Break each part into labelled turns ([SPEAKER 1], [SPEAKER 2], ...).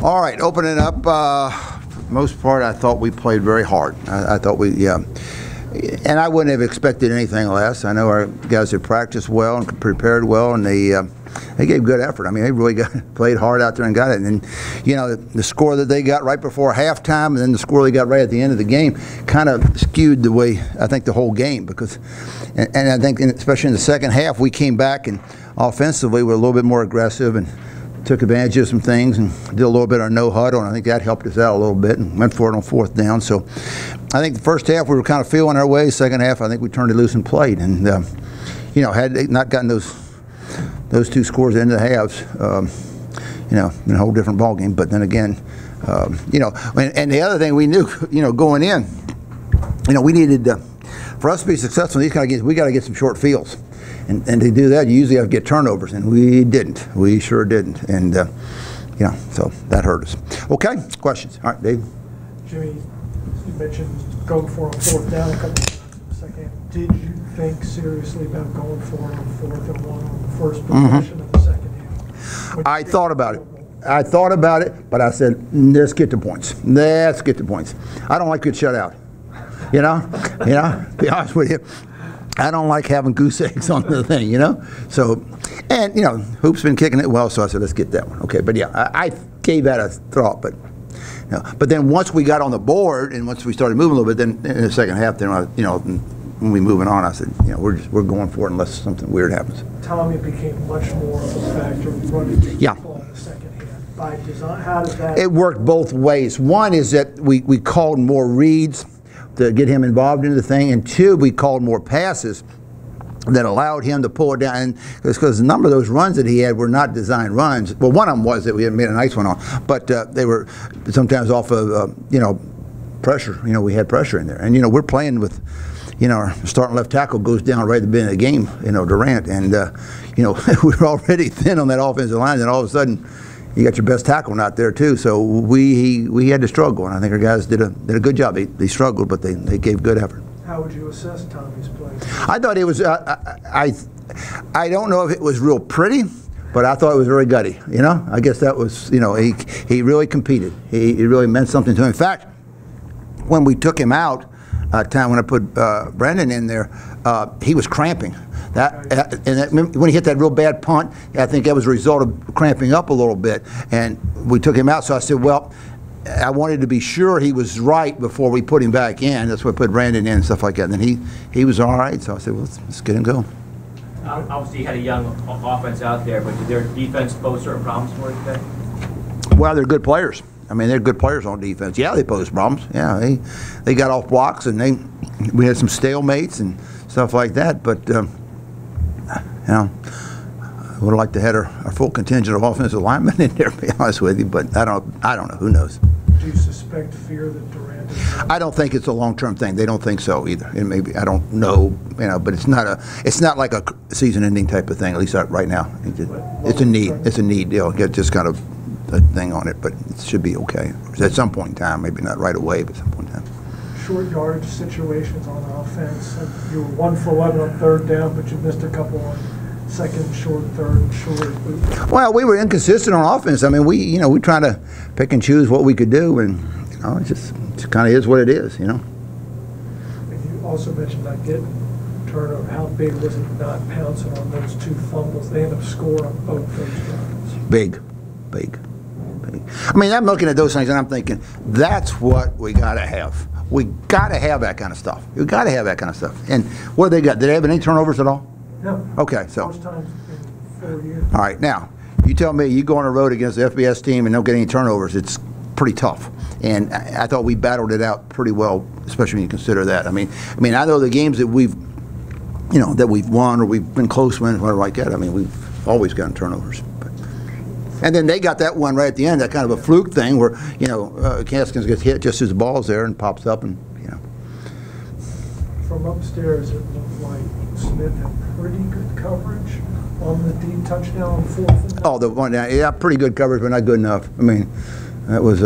[SPEAKER 1] All right, opening up. Most part, I thought we played very hard. I thought we, yeah. And I wouldn't have expected anything less. I know our guys had practiced well and prepared well, and they gave good effort. I mean, they really played hard out there and got it. And, you know, the score that they got right before halftime and then the score they got right at the end of the game kind of skewed the way, I think, the whole game. Because, and I think, especially in the second half, we came back and offensively were a little bit more aggressive and took advantage of some things and did a little bit of no huddle, and I think that helped us out a little bit and went for it on fourth down. So I think the first half we were kind of feeling our way. Second half I think we turned it loose and played. And, you know, had they not gotten those two scores into the halves, you know, in a whole different ballgame. But then again, you know, and the other thing we knew, you know, going in, you know, we needed, for us to be successful in these kind of games, we got to get some short fields. And to do that, you usually have to get turnovers, and we didn't. We sure didn't. And, you know, so that hurt us. Okay, questions? All right, Dave.
[SPEAKER 2] Jimmye, you mentioned going for it on fourth down a couple of times in the second half. Did you think seriously about going for it on 4th and 1 on the first possession of the second half?
[SPEAKER 1] I thought about it. I thought about it, but I said, let's get the points. Let's get the points. I don't like good shutout. You know, to be honest with you. I don't like having goose eggs on the thing, you know. So, and you know, Hoop's been kicking it well, so I said let's get that one. Okay, but yeah, I gave that a thought, but you know, but then once we got on the board and once we started moving a little bit, then in the second half, then you know, when we moving on, I said, you know, we're going for it unless something weird happens.
[SPEAKER 2] Tommy became much more of a factor running the football in the second half by design. How did that?
[SPEAKER 1] It worked both ways. One is that we called more reads to get him involved in the thing, and two, we called more passes that allowed him to pull it down. And because a number of those runs that he had were not designed runs. Well, one of them was that we had made a nice one on, but they were sometimes off of you know, pressure. You know, we had pressure in there, and you know, we're playing with, you know, our starting left tackle goes down right at the beginning of the game. You know, Durant, and you know, we were already thin on that offensive line, and all of a sudden, you got your best tackle not there too, so we had to struggle, and I think our guys did a good job. They struggled, but they gave good effort.
[SPEAKER 2] How would you assess Tommy's play?
[SPEAKER 1] I thought it was. I don't know if it was real pretty, but I thought it was very gutty. You know, I guess that was, you know, he really competed. He really meant something to him. In fact, when we took him out, time when I put Brandon in there, he was cramping. When he hit that real bad punt, I think that was a result of cramping up a little bit, and we took him out. So I said, well, I wanted to be sure he was right before we put him back in. That's why I put Brandon in and stuff like that. And then he was all right. So I said, well, let's get him going.
[SPEAKER 3] Obviously, you had a young offense out there, but did their defense pose certain problems for you today?
[SPEAKER 1] Well, they're good players. I mean, they're good players on defense. Yeah, they pose problems. Yeah, they got off blocks, and we had some stalemates and stuff like that. But you know, I would have liked to have our full contingent of offensive linemen in there, to be honest with you. But I don't know. Who knows?
[SPEAKER 2] Do you suspect fear that Durant is?
[SPEAKER 1] I don't think it's a long-term thing. They don't think so either. And maybe, I don't know, you know, but it's not like a season-ending type of thing. At least not right now. It's a need. It's a need deal. Get just kind of a thing on it, but it should be okay at some point in time. Maybe not right away, but at some point in time.
[SPEAKER 2] Short yardage situations on offense. You were 1 for 11 on third down, but you missed a couple on second, short, third, and short.
[SPEAKER 1] Well, we were inconsistent on offense. I mean, we try to pick and choose what we could do, and you know, it just kind of is what it is, you know.
[SPEAKER 2] And you also mentioned not getting turnover. How big was it not pouncing on those two fumbles? They ended up scoring on both those drives.
[SPEAKER 1] Big. I mean, I'm looking at those things and I'm thinking, that's what we got to have. We got to have that kind of stuff. We got to have that kind of stuff. And what do they got? Did they have any turnovers at all?
[SPEAKER 2] No.
[SPEAKER 1] Okay, so.
[SPEAKER 2] First time in 4 years.
[SPEAKER 1] All right, now, you tell me you go on the road against the FBS team and don't get any turnovers, it's pretty tough. And I thought we battled it out pretty well, especially when you consider that. I mean, I know the games that we've won or we've been close with, whatever like that. I mean, we've always gotten turnovers. And then they got that one right at the end, that kind of a fluke thing where, you know, Caskins gets hit just as the ball's there and pops up, and, you know.
[SPEAKER 2] From upstairs, it looked like Smith had pretty good coverage on the deep touchdown on 4th and 9.
[SPEAKER 1] Oh, the one, yeah, pretty good coverage, but not good enough. I mean, that was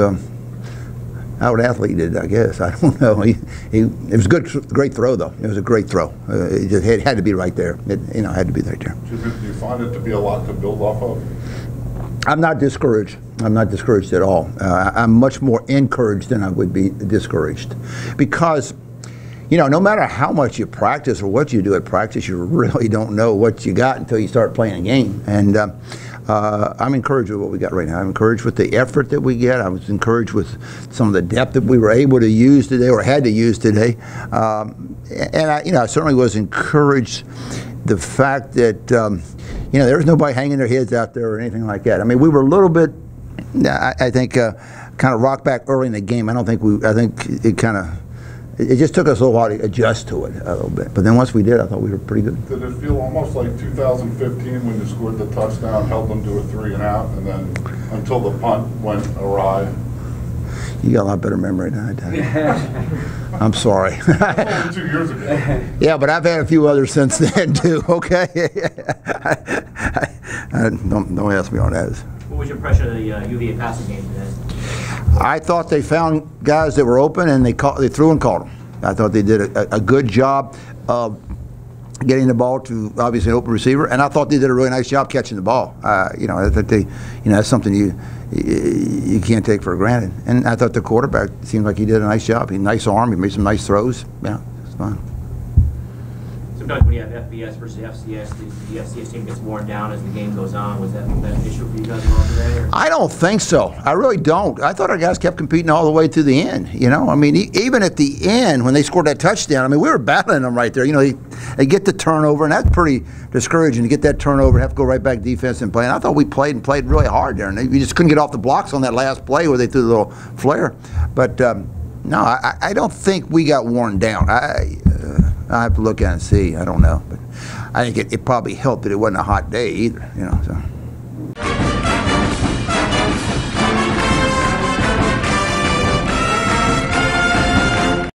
[SPEAKER 1] out-athleted, I guess. I don't know. It was a great throw, though. It was a great throw. It had to be right there. It, you know, had to be right there.
[SPEAKER 4] Do you find it to be a lot to build off of?
[SPEAKER 1] I'm not discouraged. I'm not discouraged at all. I'm much more encouraged than I would be discouraged, because, you know, no matter how much you practice or what you do at practice, you really don't know what you got until you start playing a game. And I'm encouraged with what we got right now. I'm encouraged with the effort that we get. I was encouraged with some of the depth that we were able to use today, or had to use today. And I certainly was encouraged the fact that you know, there was nobody hanging their heads out there or anything like that. I mean, we were a little bit, I think, kind of rocked back early in the game. I think it just took us a little while to adjust to it a little bit. But then once we did, I thought we were pretty good.
[SPEAKER 4] Did it feel almost like 2015 when you scored the touchdown, held them to a 3-and-out, and then until the punt went awry?
[SPEAKER 1] You got a lot better memory than I did. I'm sorry.
[SPEAKER 4] That's only 2 years ago.
[SPEAKER 1] Yeah, but I've had a few others since then too. Okay. Don't ask me on that.
[SPEAKER 3] What was your impression of the UVA passing game today?
[SPEAKER 1] I thought they found guys that were open, and they threw and caught them. I thought they did a good job of getting the ball to obviously an open receiver, and I thought they did a really nice job catching the ball. You know, I think that's something you can't take for granted. And I thought the quarterback seemed like he did a nice job. He had a nice arm. He made some nice throws. Yeah, it's fun.
[SPEAKER 3] Sometimes when you have FBS versus FCS, the FCS team gets worn down as the game goes on. Was that an issue for you guys at all today? Or? I
[SPEAKER 1] don't think so. I really don't. I thought our guys kept competing all the way to the end. You know, I mean, even at the end when they scored that touchdown, I mean, we were battling them right there. You know, they get the turnover, and that's pretty discouraging to get that turnover and have to go right back defense and play. And I thought we played really hard there, and we just couldn't get off the blocks on that last play where they threw the little flare. But no, I don't think we got worn down. I have to look at it and see. I don't know, but I think it probably helped that it wasn't a hot day either. You know, so.